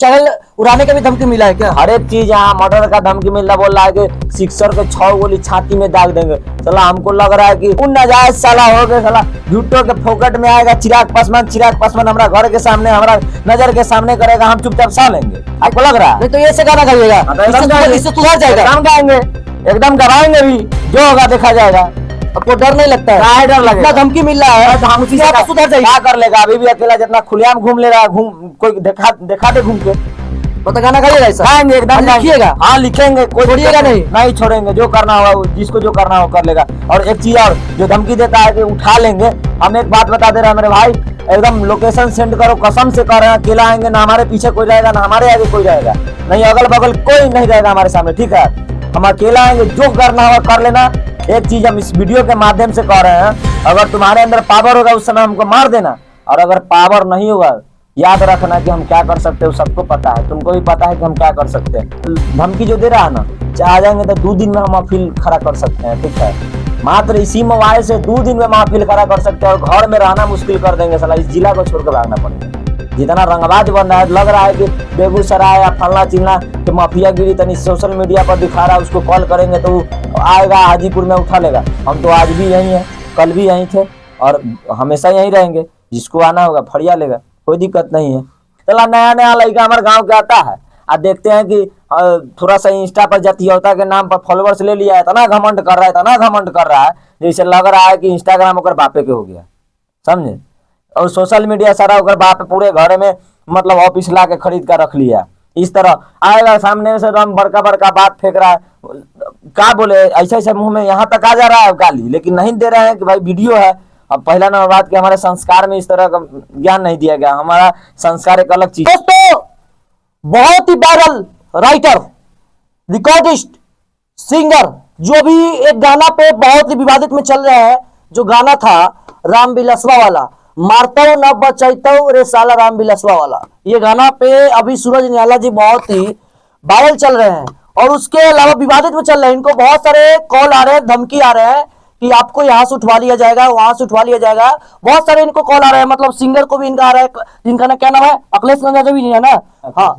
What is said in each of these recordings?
Channel उड़ाने का भी धमकी मिला है क्या? हर एक चीज यहाँ मर्डर का धमकी मिल रहा, बोल रहा है कि सिक्सर के 6 गोली छाती में दाग देंगे। साला हमको लग रहा है कि उन नाजायज साला हो गए, साला झूठों के फोकट में आएगा। चिराग पासवान हमारा घर के सामने, हमारा नजर के सामने करेगा, हम चुपचाप सह लेंगे। आपको लग रहा है? नहीं तो ये से गाना गाइएगा, इससे सुधर जाएगा। काम गाएंगे, एकदम गवाएंगे भी, जो होगा देखा जाएगा। आपको डर नहीं लगता है? क्या डर लगेगा? धमकी मिल रहा है, हम उसी से सुधर जाएगा। क्या कर लेगा? अभी भी अकेला जितना खुलेआम घूम ले रहा है, कोई देखा दे घूम के। तो गाना गाइएगा ऐसा? गाएंगे, एकदम लिखिएगा। हाँ लिखेंगे, कोई छोड़िएगा नहीं छोड़ेंगे। जो करना होगा, जिसको जो करना हो कर लेगा। और एक चीज और, जो धमकी देता है कि उठा लेंगे, हम एक बात बता दे रहे हैं मेरे भाई, एकदम लोकेशन सेंड करो, कसम से कर रहे हैं। अकेला आएंगे, ना हमारे पीछे कोई रहेगा, ना हमारे आगे कोई रहेगा, नहीं अगल बगल कोई नहीं रहेगा हमारे सामने, ठीक है? हम अकेला आएंगे, जो करना होगा कर लेना। एक चीज हम इस वीडियो के माध्यम से कह रहे हैं, अगर तुम्हारे अंदर पावर होगा उस समय हमको मार देना, और अगर पावर नहीं होगा, याद रखना कि हम क्या कर सकते हैं, सबको पता है, तुमको भी पता है कि हम क्या कर सकते हैं। धमकी जो दे रहा है ना, चाह जाएंगे तो 2 दिन में हम महफिल खड़ा कर सकते हैं, ठीक है? मात्र इसी मोबाइल से 2 दिन में महफिल खड़ा कर सकते हैं, और घर में रहना मुश्किल कर देंगे। साला इस जिला को छोड़कर भागना पड़ेगा। जितना रंगबाज बन रहा है, लग रहा है कि बेगूसराय या फलना चिलना के माफिया गिरी तनी सोशल मीडिया पर दिखा रहा है, उसको कॉल करेंगे तो आएगा हाजीपुर में उठा लेगा। हम तो आज भी यहीं हैं, कल भी यहीं थे, और हमेशा यहीं रहेंगे। जिसको आना होगा फड़िया लेगा, कोई दिक्कत नहीं है। चला नया लड़का हमारे गांव के आता है, आज देखते हैं कि थोड़ा सा इंस्टा पर जातीयता के नाम पर फॉलोवर्स ले लिया है, इतना घमंड कर रहा है, जैसे लग रहा है कि इंस्टाग्राम ओकर बापे के हो गया, समझे? और सोशल मीडिया सारा ओकर बाप पूरे घर में, मतलब ऑफिस ला के खरीद कर रख लिया। इस तरह आएगा सामने से, हम बड़का बात फेंक रहा है, क्या बोले, ऐसे मुंह में यहाँ तक आ जा रहा है गाली, लेकिन नहीं दे रहे हैं कि भाई वीडियो है। अब पहला नंबर बात कि हमारे संस्कार में इस तरह का ज्ञान नहीं दिया गया, हमारा संस्कार एक अलग चीज। दोस्तों, बहुत ही वायरल राइटर, रिकॉर्डिस्ट, सिंगर, जो भी एक गाना पे बहुत ही विवादित में चल रहा है, जो गाना था राम बिलसवा वाला, मारता हूं न बचाता हूं रे साला राम बिलसवा वाला, ये गाना पे अभी सूरज निराला जी बहुत ही वायरल चल रहे हैं, और उसके अलावा विवादित में चल रहे हैं। इनको बहुत सारे कॉल आ रहे हैं, धमकी आ रहे हैं कि आपको यहाँ से उठवा लिया जाएगा, वहां से उठवा लिया जाएगा। बहुत सारे इनको कॉल आ रहे हैं, मतलब सिंगर को भी इनका आ रहा है, जिनका ना क्या नाम है, अखिलेश अजनबी है ना? हाँ,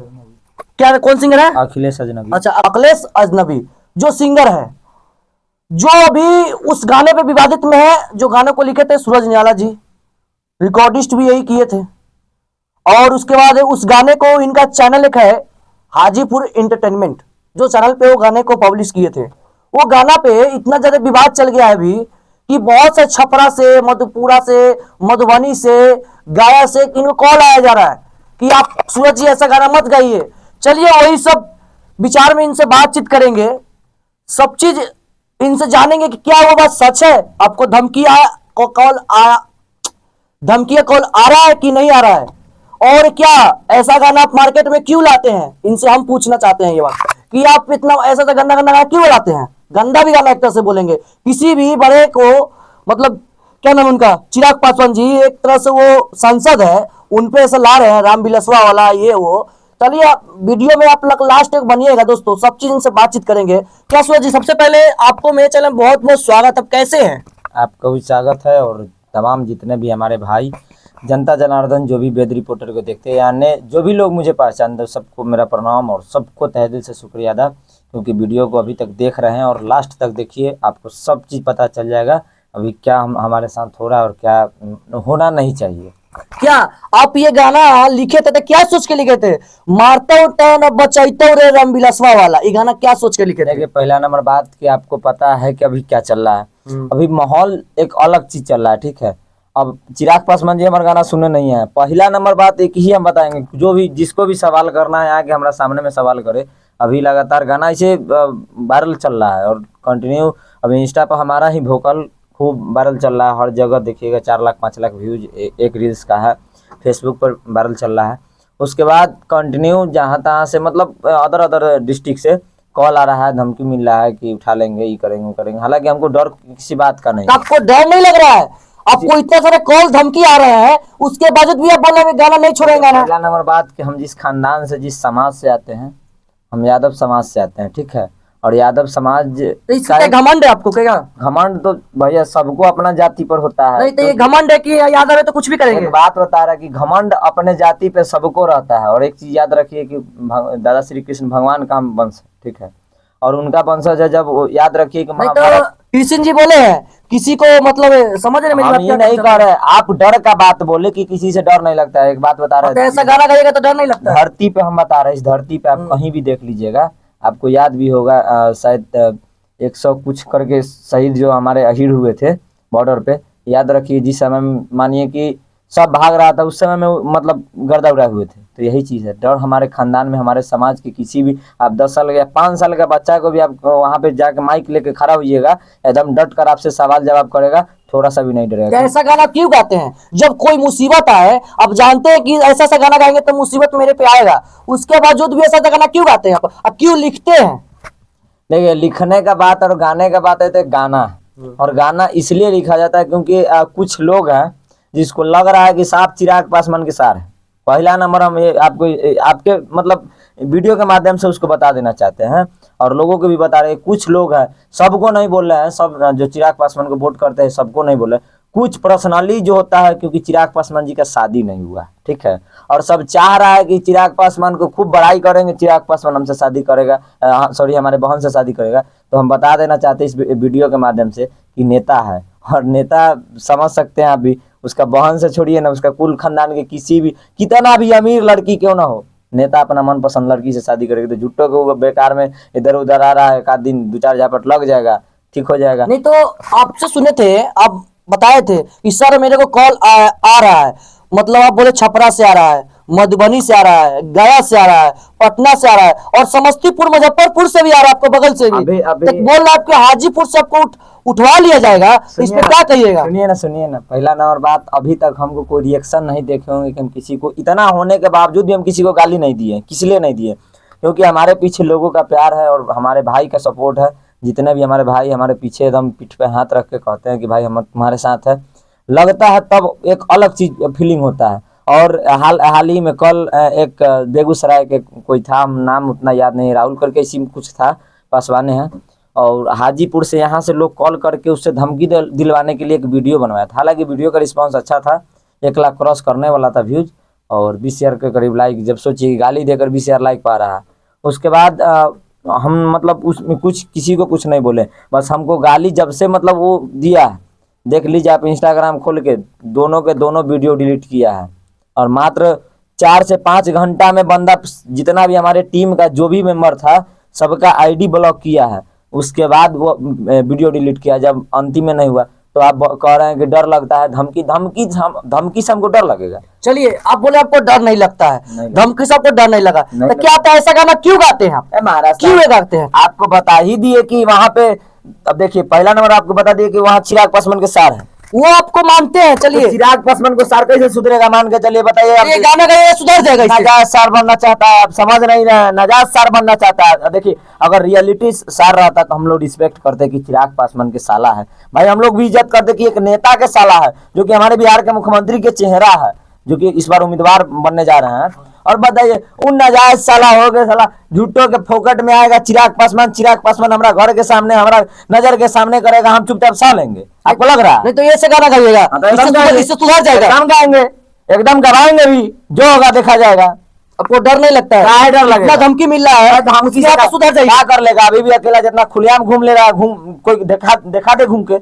क्या कौन सिंगर है? अखिलेश अजनबी। अच्छा, अखिलेश अजनबी जो सिंगर है, जो अभी उस गाने पे विवादित में है, जो गाने को लिखे थे सूरज निराला जी, रिकॉर्डिस्ट भी यही किए थे। और उसके बाद उस गाने को इनका चैनल एक है हाजीपुर एंटरटेनमेंट, जो चैनल पे वो गाने को पब्लिश किए थे। वो गाना पे इतना ज्यादा विवाद चल गया है अभी कि बहुत से छपरा से, मधुपुरा से, मधुबनी से, गाया से इनको कॉल आया जा रहा है कि आप सूरज जी ऐसा गाना मत गाइए। चलिए वही सब विचार में इनसे बातचीत करेंगे, सब चीज इनसे जानेंगे कि क्या वो बात सच है। आपको धमकी का कॉल आ रहा है कि नहीं आ रहा है, और क्या ऐसा गाना आप मार्केट में क्यों लाते हैं, इनसे हम पूछना चाहते हैं ये बात कि आप इतना ऐसा गंदा गाना क्यों लाते हैं। गंदा भी गाना एक तरह से बोलेंगे, किसी भी बड़े को, मतलब क्या नाम उनका, चिराग पासवान जी एक तरह से वो सांसद है, उनपे ऐसा ला रहे हैं राम बिलसवा वाला ये वो। चलिए वीडियो में आप लोग लास्ट तक बनिएगा दोस्तों, सब चीज इनसे बातचीत करेंगे। क्या सूरज जी, सबसे पहले आपको मेरे चैनल में बहुत बहुत स्वागत। अब कैसे हैं? आपका भी स्वागत है, और तमाम जितने भी हमारे भाई जनता जनार्दन जो भी वेद रिपोर्टर को देखते हैं, यानी जो भी लोग मुझे पहचानते हैं, सबको मेरा प्रणाम और सबको तहे दिल से शुक्रिया अदा, क्योंकि वीडियो को अभी तक देख रहे हैं और लास्ट तक देखिए, आपको सब चीज़ पता चल जाएगा अभी क्या हमारे साथ हो रहा है और क्या होना नहीं चाहिए। क्या आप ये गाना लिखे थे तो क्या सोच के लिखे थे, मारता हूं न बचाता हूं रे राम बिलसवा वाला, ये गाना क्या सोच के लिखे थे? देखिए, पहला नंबर बात कि आपको पता है कि अभी क्या चल रहा है, अभी माहौल एक अलग चीज चल रहा है, ठीक है? अब चिराग पासवान जी हमारा गाना सुनने नहीं है। पहला नंबर बात एक ही हम बताएंगे, जो भी जिसको भी सवाल करना है आके हमारा सामने में सवाल करे। अभी लगातार गाना इसे वायरल चल रहा है, और कंटिन्यू अभी इंस्टा पर हमारा ही वोकल खूब वायरल चल रहा है, हर जगह देखिएगा 4 लाख 5 लाख व्यूज एक रील्स का है, फेसबुक पर वायरल चल रहा है। उसके बाद कंटिन्यू जहाँ तहाँ से, मतलब अदर डिस्ट्रिक्ट से कॉल आ रहा है, धमकी मिल रहा है कि उठा लेंगे, ये करेंगे वो करेंगे। हालांकि हमको डर किसी बात का नहीं। आपको डर नहीं लग रहा है? आपको इतने सारे कॉल धमकी आ रहे हैं, उसके बावजूद भी आप बोल रहे हैं गाना नहीं छोड़ेंगे ना? पहला नंबर बात कि हम जिस खानदान से, जिस समाज से आते हैं, हम यादव समाज से आते हैं, ठीक है? और यादव समाज तो इसका का क्या घमंड है आपको क्या? घमंड तो भैया सबको अपना जाति पर होता है। नहीं तो ये घमंड है कि यादव है तो कुछ भी करेंगे। एक बात बता रहा कि घमंड अपने जाति पे सबको रहता है। और एक चीज याद रखिए कि दादा श्री कृष्ण भगवान का हम वंश, ठीक है, और उनका वंशज है। जब याद रखिए कि नहीं तो महाभारत, कृष्ण जी बोले हैं किसी को मतलब समझ रहे मेरी हम बात ये क्या नहीं कहना कह चाहते रहे, आप डर का बात बोले कि किसी से डर नहीं लगता है। एक बात बता हैं? तो रहे, ऐसा गाना गाइएगा तो डर नहीं लगता है? धरती पे हम बता रहे हैं, इस धरती पे आप कहीं भी देख लीजिएगा, आपको याद भी होगा शायद 100 कुछ करके शहीद जो हमारे अहीर हुए थे बॉर्डर पे, याद रखिए जिस समय मानिए कि सब भाग रहा था उस समय में मतलब गर्दा उड़ाए हुए थे। तो यही चीज है, डर हमारे खानदान में, हमारे समाज के किसी भी, आप 10 साल या 5 साल का बच्चा को भी आप वहां पे जाके माइक लेके खड़ा होइएगा, एकदम डट कर आपसे सवाल जवाब करेगा, थोड़ा सा भी नहीं क्या डरेगा। ऐसा गाना क्यों गाते हैं? जब कोई मुसीबत आए, अब जानते हैं कि ऐसा ऐसा गाना गाएंगे तो मुसीबत मेरे पे आएगा, उसके बावजूद भी ऐसा ऐसा गाना क्यों गाते हैं आप? अब क्यों लिखते हैं? देखिए, लिखने का बात और गाने का बात है तो गाना, और गाना इसलिए लिखा जाता है क्योंकि कुछ लोग हैं जिसको लग रहा है कि साफ चिराग पासवान के सार है। पहला नंबर हम ये आपको आपके मतलब वीडियो के माध्यम से उसको बता देना चाहते हैं, और लोगों को भी बता रहे हैं। कुछ लोग हैं, सबको नहीं बोल रहे हैं, सब जो चिराग पासवान को वोट करते हैं सबको नहीं बोल रहे, कुछ पर्सनली जो होता है, क्योंकि चिराग पासवान जी का शादी नहीं हुआ, ठीक है, और सब चाह रहा है कि चिराग पासवान को खूब बड़ाई करेंगे, चिराग पासवान हमसे शादी करेगा, सॉरी हमारे बहन से शादी करेगा। तो हम बता देना चाहते हैं इस वीडियो के माध्यम से कि नेता है, और नेता समझ सकते हैं आप भी, उसका बहन से छोड़िए ना, उसका कुल खानदान के किसी भी कितना भी अमीर लड़की क्यों ना हो, नेता अपना मनपसंद लड़की से शादी करेगा। तो झुट्टो को वो बेकार में इधर उधर आ रहा है, एक आध दिन 2-4 झापट लग जाएगा, ठीक हो जाएगा। नहीं तो आपसे सुने थे, आप बताए थे कि सर मेरे को कॉल आ रहा है, मतलब आप बोले छपरा से आ रहा है, मधुबनी से आ रहा है, गया से आ रहा है, पटना से आ रहा है, और समस्तीपुर मुजफ्फरपुर से भी आ रहा है, आपको बगल से भी। तो बोल रहा है आपके हाजीपुर से आपको उठवा लिया जाएगा, तो इस पे क्या कहिएगा? सुनिए ना, पहला नंबर बात, अभी तक हमको कोई रिएक्शन नहीं देखे होंगे कि हम किसी को, इतना होने के बावजूद भी हम किसी को गाली नहीं दिए। किस लिए नहीं दिए? क्योंकि हमारे पीछे लोगों का प्यार है और हमारे भाई का सपोर्ट है। जितने भी हमारे भाई हमारे पीछे एकदम पीठ पे हाथ रख के कहते हैं कि भाई हम तुम्हारे साथ है, लगता है तब एक अलग चीज फीलिंग होता है। और हाल ही में कल एक बेगूसराय के कोई था, नाम उतना याद नहीं, राहुल करके इसी कुछ था, पासवाने हैं, और हाजीपुर से यहाँ से लोग कॉल करके उससे धमकी दिलवाने के लिए एक वीडियो बनवाया था। हालांकि वीडियो का रिस्पांस अच्छा था, 1 लाख क्रॉस करने वाला था व्यूज, और 20 हज़ार के करीब लाइक। जब सोचिए गाली देकर 20 हज़ार लाइक पा रहा है, उसके बाद हम मतलब उसमें कुछ किसी को कुछ नहीं बोले, बस हमको गाली जब से मतलब वो दिया है, देख लीजिए आप इंस्टाग्राम खोल के, दोनों के दोनों वीडियो डिलीट किया है। और मात्र 4 से 5 घंटा में बंदा जितना भी हमारे टीम का जो भी मेंबर था सबका आईडी ब्लॉक किया है। उसके बाद वो वीडियो डिलीट किया, जब अंतिम में नहीं हुआ। तो आप कह रहे हैं कि डर लगता है, धमकी से हमको डर लगेगा? चलिए, आप बोले आपको डर नहीं लगता है, धमकी से आपको डर नहीं लगा, नहीं तो क्या आता है? ऐसा गाना क्यों गाते हैं आप? महाराज क्यों ये गाते हैं? आपको बता ही दिए कि वहां पे, अब देखिए पहला नंबर आपको बता दिए कि वहाँ चिराग पासवान के सार है, वो आपको मानते हैं। चलिए, तो चिराग पासवान को सार कैसे सुधरेगा? मान के चलिए, बताइए। ये गाना गाइए सुधर जाएगा इससे। नजायज सार बनना चाहता है, आप समझ नहीं रहे, नजायज सार बनना चाहता है। देखिए, अगर रियलिटी सार रहता तो हम लोग रिस्पेक्ट करते कि चिराग पासवान के साला है भाई, हम लोग भी इज्जत करते कि एक नेता के साला है, जो कि हमारे बिहार के मुख्यमंत्री के चेहरा है, जो कि इस बार उम्मीदवार बनने जा रहे हैं। और बताइए, उन नाजायज साला हो गए, साला झूठों के फोकट में आएगा चिराग पासवान हमारा घर के सामने, हमारा नजर के सामने करेगा, हम चुपचाप सह लेंगे? आपको लग रहा है? नहीं तो ये से गाना गाइएगा, इससे सुधर जाएगा। एकदम गाएंगे, एकदम गवाएंगे भी, जो होगा देखा जाएगा। आपको डर नहीं लगता है? काहे डर लगेगा? इतना धमकी मिल रहा है, धमकी से आप सुधर जाएगा। क्या कर लेगा? अभी भी अकेला जितना खुलेआम घूम ले रहा है, कोई देखा दे घूम के,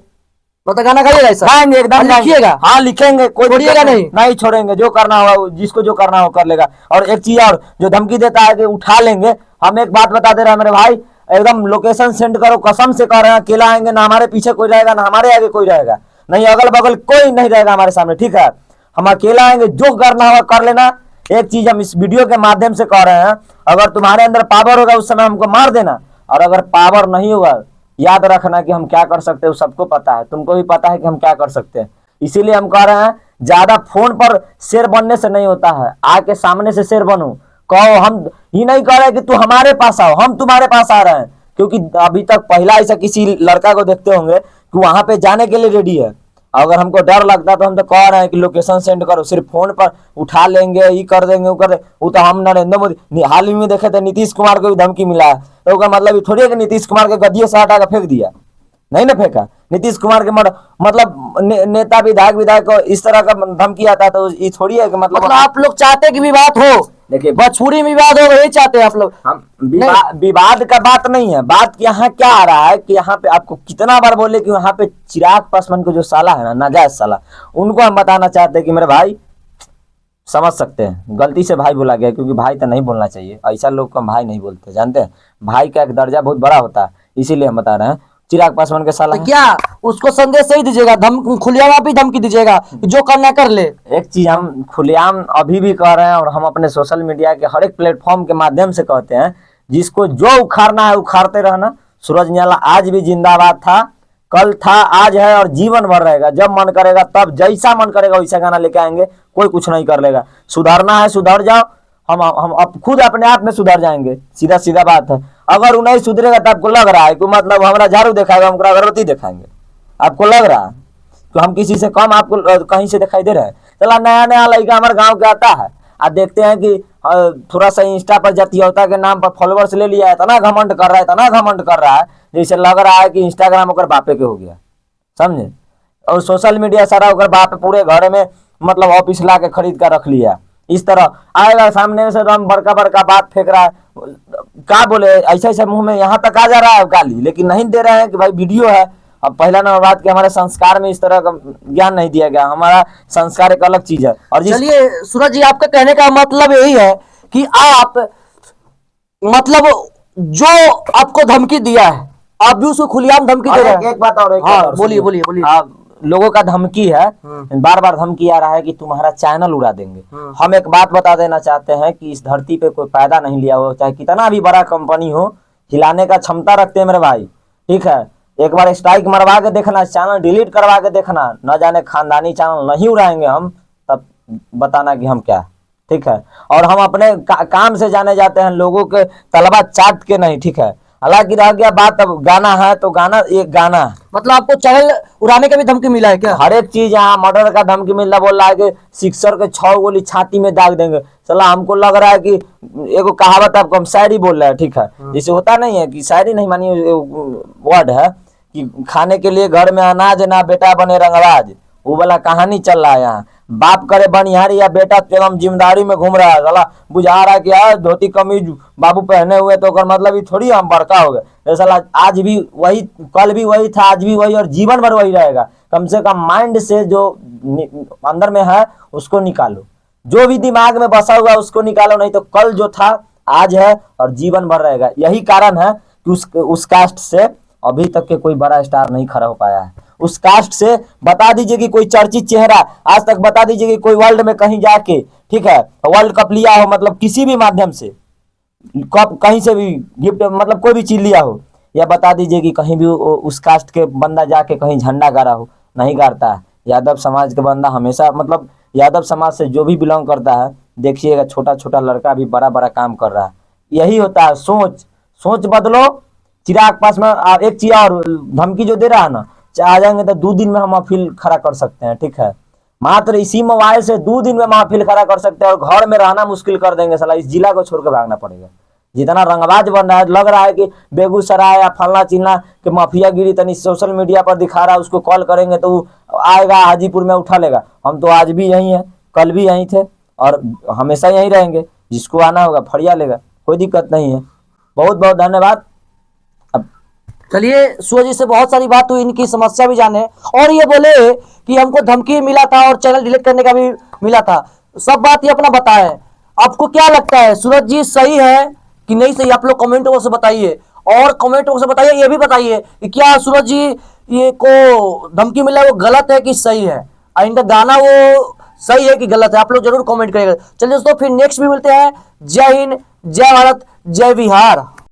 तो गाना गाइएगा ऐसा? गाएंगे, एकदम लिखिएगा? हाँ लिखेंगे, कोई छोड़िएगा नहीं? नहीं छोड़ेंगे, जो करना होगा, जिसको जो करना हो कर लेगा। और एक चीज और, जो धमकी देता है कि उठा लेंगे, हम एक बात बता दे रहे हैं मेरे भाई, एकदम लोकेशन सेंड करो, कसम से कह रहे हैं, अकेला आएंगे, ना हमारे पीछे कोई रहेगा, ना हमारे आगे कोई रहेगा, नहीं अगल बगल कोई नहीं रहेगा हमारे सामने, ठीक है? हम अकेला आएंगे, जो करना होगा कर लेना। एक चीज हम इस वीडियो के माध्यम से कह रहे हैं, अगर तुम्हारे अंदर पावर होगा उस समय हमको मार देना, और अगर पावर नहीं होगा, याद रखना कि हम क्या कर सकते हैं, सबको पता है, तुमको भी पता है कि हम क्या कर सकते हैं। इसीलिए हम कह रहे हैं, ज्यादा फोन पर शेर बनने से नहीं होता है, आके सामने से शेर बनो, कहो। हम ये नहीं कह रहे कि तू हमारे पास आओ, हम तुम्हारे पास आ रहे हैं, क्योंकि अभी तक पहला ऐसा किसी लड़का को देखते होंगे कि वहां पे जाने के लिए रेडी है, अगर हमको डर लगता तो हम तो कह रहे हैं कि लोकेशन सेंड करो, सिर्फ फोन पर उठा लेंगे, ये कर देंगे वो कर देंगे। वो तो हम नरेंद्र मोदी हाल ही में देखे थे, नीतीश कुमार को भी धमकी मिला है, तो उसका मतलब ये थोड़ी है कि नीतीश कुमार के गद्दिए से हटा के फेंक दिया, नहीं ना फेंका। नीतीश कुमार के मतलब नेता विधायक को इस तरह का धमकी आता है, तो ये थोड़ी है कि मतलब आप लोग चाहते हैं कि विवाद हो, देखिए भोजपुरी में विवाद हो, यही चाहते हैं आप लोग। हम विवाद का बात नहीं है, बात यहाँ क्या आ रहा है कि यहाँ पे आपको कितना बार बोले कि यहाँ पे चिराग पासवान को जो साला है ना, नाजायज साला, उनको हम बताना चाहते हैं कि मेरे भाई समझ सकते हैं, गलती से भाई बोला गया, क्योंकि भाई तो नहीं बोलना चाहिए, ऐसा लोग को हम भाई नहीं बोलते, जानते हैं भाई का एक दर्जा बहुत बड़ा होता है, इसीलिए हम बता रहे हैं चिराग पासवान के साला तो क्या उसको संदेश सही दीजिएगा, खुलेआम आप ही धमकी दीजिएगा कि जो करना कर ले। एक चीज हम खुलेआम अभी भी कह रहे हैं, और हम अपने सोशल मीडिया के हर एक प्लेटफॉर्म के माध्यम से कहते हैं, जिसको जो उखाड़ना है उखाड़ते रहना। सूरज निराला आज भी जिंदाबाद था, कल था, आज है और जीवन भर रहेगा। जब मन करेगा तब, जैसा मन करेगा वैसा गाना लेके आएंगे, कोई कुछ नहीं कर लेगा। सुधरना है सुधर जाओ, हम अब खुद अपने आप में सुधर जाएंगे, सीधा सीधा बात है। अगर वो नहीं सुधरेगा तो आपको लग रहा है कि मतलब हमारा झाड़ू दिखाएगा, हम अगरबत्ती दिखाएंगे, आपको लग रहा है तो हम किसी से कम आपको कहीं से दिखाई दे रहे हैं। चला नया नया लड़का हमारे गांव के आता है, आप देखते हैं कि थोड़ा सा इंस्टा पर जातीयता के नाम पर फॉलोअर्स ले लिया है, इतना घमंड कर रहा है, इतना घमंड कर रहा है, जैसे लग रहा है कि इंस्टाग्राम ओकर बापे के हो गया, समझे। और सोशल मीडिया सारा ओकर बाप पूरे घर में मतलब ऑफिस ला के खरीद कर रख लिया। इस तरह आएगा सामने से तो हम बड़का बड़का बात फेंक रहा है, क्या बोले, ऐसे ऐसे मुंह में यहाँ तक आ जा रहा है गाली, लेकिन नहीं दे रहे हैं कि भाई वीडियो है। अब पहला नंबर बात कि हमारे संस्कार में इस तरह का ज्ञान नहीं दिया गया, हमारा संस्कार एक अलग चीज है। और चलिए सूरज जी, आपका कहने का मतलब यही है कि आप मतलब जो आपको धमकी दिया है आप भी उसको खुलेआम धमकी दे रहे हैं। एक बात और, हाँ बोलिए बोलिए बोलिए। लोगों का धमकी है, बार बार धमकी आ रहा है कि तुम्हारा चैनल उड़ा देंगे। हम एक बात बता देना चाहते हैं कि इस धरती पे कोई पैदा नहीं लिया हो, चाहे कितना भी बड़ा कंपनी हो, हिलाने का क्षमता रखते हैं मेरे भाई, ठीक है। एक बार स्ट्राइक मरवा के देखना, चैनल डिलीट करवा के देखना, न जाने खानदानी चैनल नहीं उड़ाएंगे हम, तब बताना कि हम क्या, ठीक है। और हम अपने काम से जाने जाते हैं, लोगों के तलबा चाट के नहीं, ठीक है। हालांकि रह गया बात, अब गाना है तो गाना एक गाना है। मतलब आपको चैनल उड़ाने का भी धमकी मिला है क्या? हर एक चीज, यहाँ मर्डर का धमकी मिल रहा, बोल रहा है कि सिक्सर के 6 गोली छाती में दाग देंगे। चला हमको लग रहा है कि एगो कहावत आपको हम शायरी बोल रहे हैं, ठीक है। जैसे होता नहीं है कि शायरी नहीं मानिए, वर्ड है कि खाने के लिए घर में अनाज ना बेटा बने रंगराज, वो वाला कहानी चल रहा है यहाँ। बाप करे बनिहारी या बेटा एवं जिम्मेदारी में घूम रहा है, साला बुझा रहा है कि यार धोती कमीज बाबू पहने हुए तो मतलब ये थोड़ी हम बड़का हो गए। साला आज भी वही, कल भी वही था, आज भी वही और जीवन भर वही रहेगा। कम से कम माइंड से जो अंदर में है उसको निकालो, जो भी दिमाग में बसा हुआ है उसको निकालो, नहीं तो कल जो था आज है और जीवन भर रहेगा। यही कारण है कि उस कास्ट से अभी तक के कोई बड़ा स्टार नहीं खड़ा हो पाया है। उस कास्ट से बता दीजिए कि कोई चर्चित चेहरा आज तक, बता दीजिए कि कोई वर्ल्ड में कहीं जाके, ठीक है, वर्ल्ड कप लिया हो, मतलब किसी भी माध्यम से कप कहीं से भी गिफ्ट मतलब कोई भी चीज लिया हो, या बता दीजिए कि कहीं भी उस कास्ट के बंदा जाके कहीं झंडा गाड़ा हो, नहीं गाड़ता है। यादव समाज के बंदा हमेशा मतलब यादव समाज से जो भी बिलोंग करता है, देखिएगा छोटा छोटा लड़का भी बड़ा बड़ा काम कर रहा है। यही होता है, सोच बदलो। चिराग पासवान एक चीज और, धमकी जो दे रहा है ना, आ जाएंगे तो 2 दिन में हम महफिल खड़ा कर सकते हैं, ठीक है। मात्र इसी मोबाइल से 2 दिन में महफिल खड़ा कर सकते हैं, और घर में रहना मुश्किल कर देंगे। साला इस जिला को छोड़ के भागना पड़ेगा। जितना रंगबाज बन रहा है, लग रहा है कि बेगूसराय या फलना चिन्ना के माफिया गिरी तनी सोशल मीडिया पर दिखा रहा है, उसको कॉल करेंगे तो वो आएगा हाजीपुर में उठा लेगा। हम तो आज भी यहीं हैं, कल भी यहीं थे और हमेशा यहीं रहेंगे। जिसको आना होगा फड़िया लेगा, कोई दिक्कत नहीं है। बहुत बहुत धन्यवाद। चलिए सूरज जी से बहुत सारी बात हुई, इनकी समस्या भी जाने, और ये बोले कि हमको धमकी मिला था और चैनल डिलीट करने का भी मिला था। सब बात ये अपना बताए। आपको क्या लगता है सूरज जी सही है कि नहीं सही? आप लोग कमेंट बॉक्स से बताइए, और कमेंट बॉक्स से बताइए, ये भी बताइए कि क्या सूरज जी ये को धमकी मिला वो गलत है कि सही है, और इनका गाना वो सही है कि गलत है। आप लोग जरूर कमेंट करिएगा। चलिए दोस्तों, फिर नेक्स्ट भी मिलते हैं। जय हिंद, जय भारत, जय बिहार।